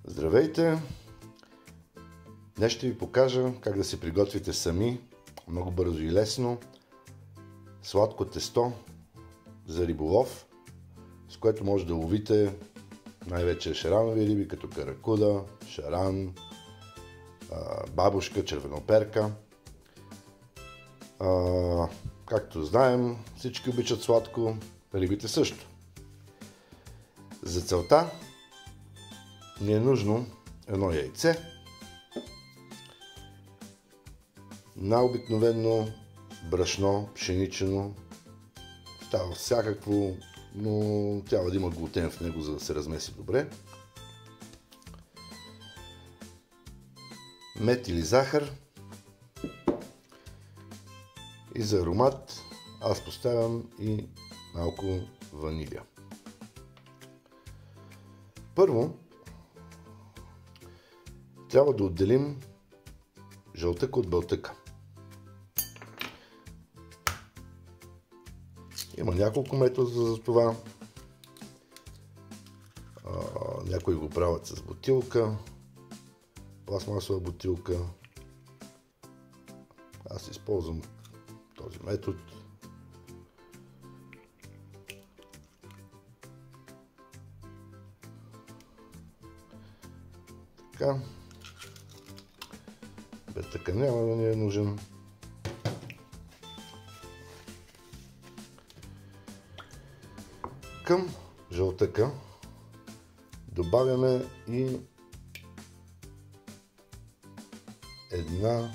Здравейте! Днес ще ви покажа как да се приготвите сами, много бързо и лесно, сладко тесто за риболов, с което може да ловите най-вече шаранови риби, като каракуда, шаран, бабушка, червеноперка. Както знаем, всички обичат сладко, рибите също. За целта ни е нужно едно яйце, най-обикновено брашно, пшеничено, става всякакво, но трябва да има глутен в него, за да се размеси добре. Мед или захар. И за аромат аз поставям и малко ваниля. Първо трябва да отделим жълтък от бълтъка. Има няколко метода за това. Някои го правят с бутилка, пластмасова бутилка. Аз използвам този метод. Така. Бълтъка няма да ни е нужен. Към жълтъка добавяме и една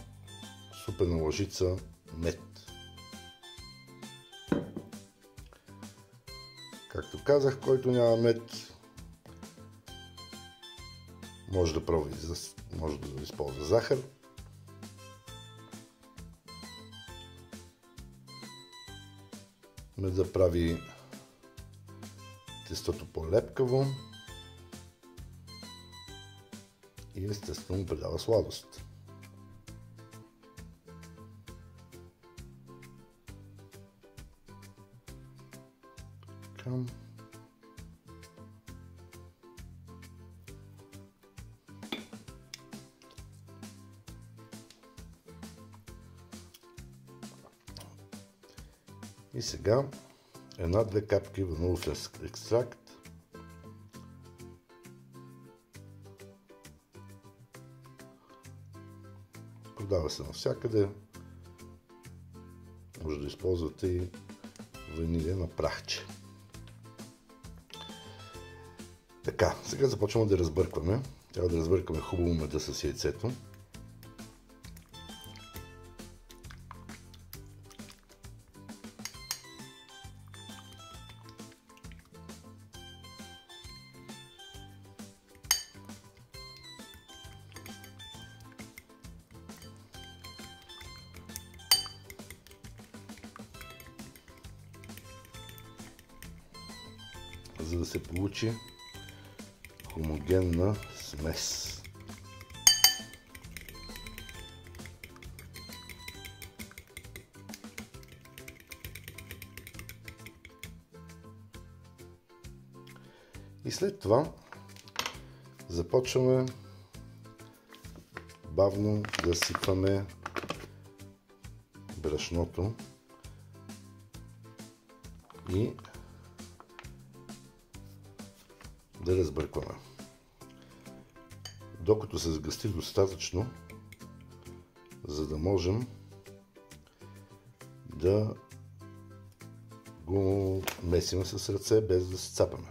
супена лъжица мед. Както казах, който няма мед, може да използва захар. Медът прави тестото по-лепкаво и естествено придава сладост. И сега една-две капки ванилов екстракт. Продава се навсякъде. Може да използвате и ванилия на прахче. Така, сега започваме да разбъркваме. Трябва да разбъркаме хубаво меда с яйцето. За да се получи хомогенна смес. И след това започваме бавно да сипваме брашното и да разбъркваме. Докато се сгъсти достатъчно, за да можем да го месим с ръце, без да се цапаме.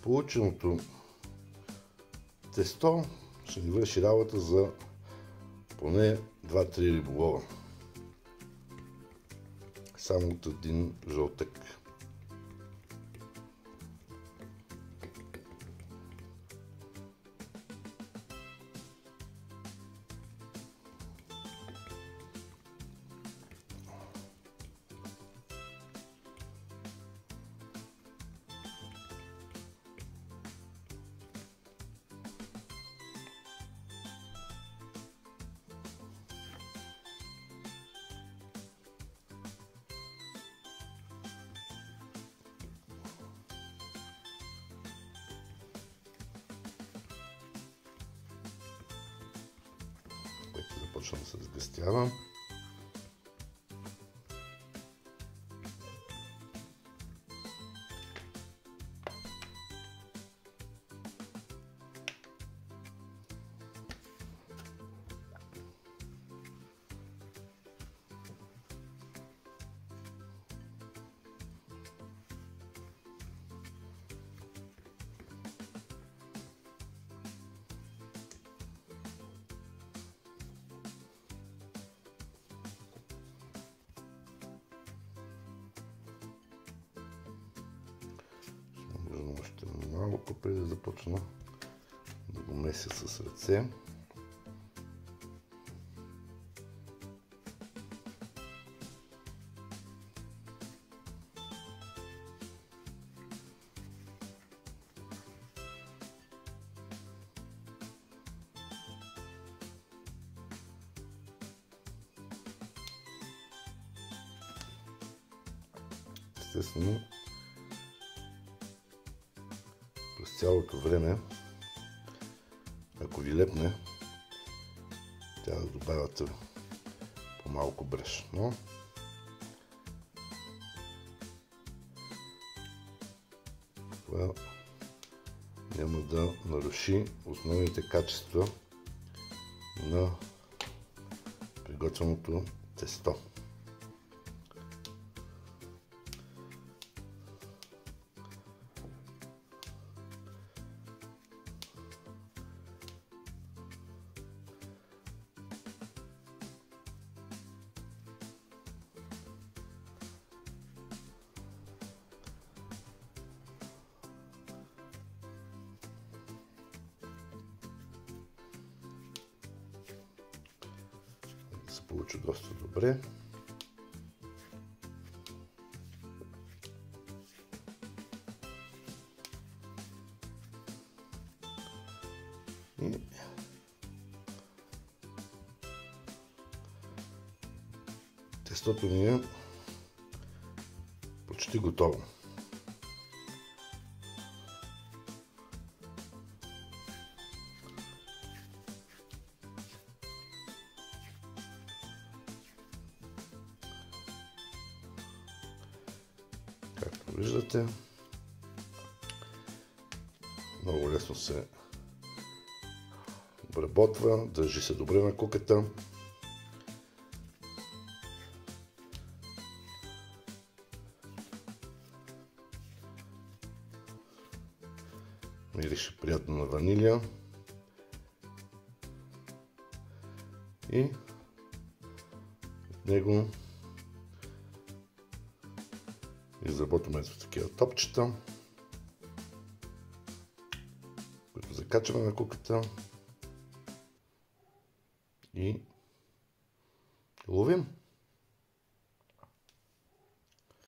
Полученото тесто ще ни върши работа за поне 2-3 риболова. Само от един жълтък. Вече започна да се сгъстява. Още малко преди да започна да го меся с ръце. Естествено, през цялото време, ако ви лепне, трябва да добавяте по-малко брашно. Това няма да наруши основните качества на приготвеното тесто. Се получи доста добре. И тестото ни е почти готово. Както виждате, много лесно се обработва, държи се добре на куката. Мирише приятно на ванилия. И от него изработваме с такива топчета, които закачваме на куката и ловим.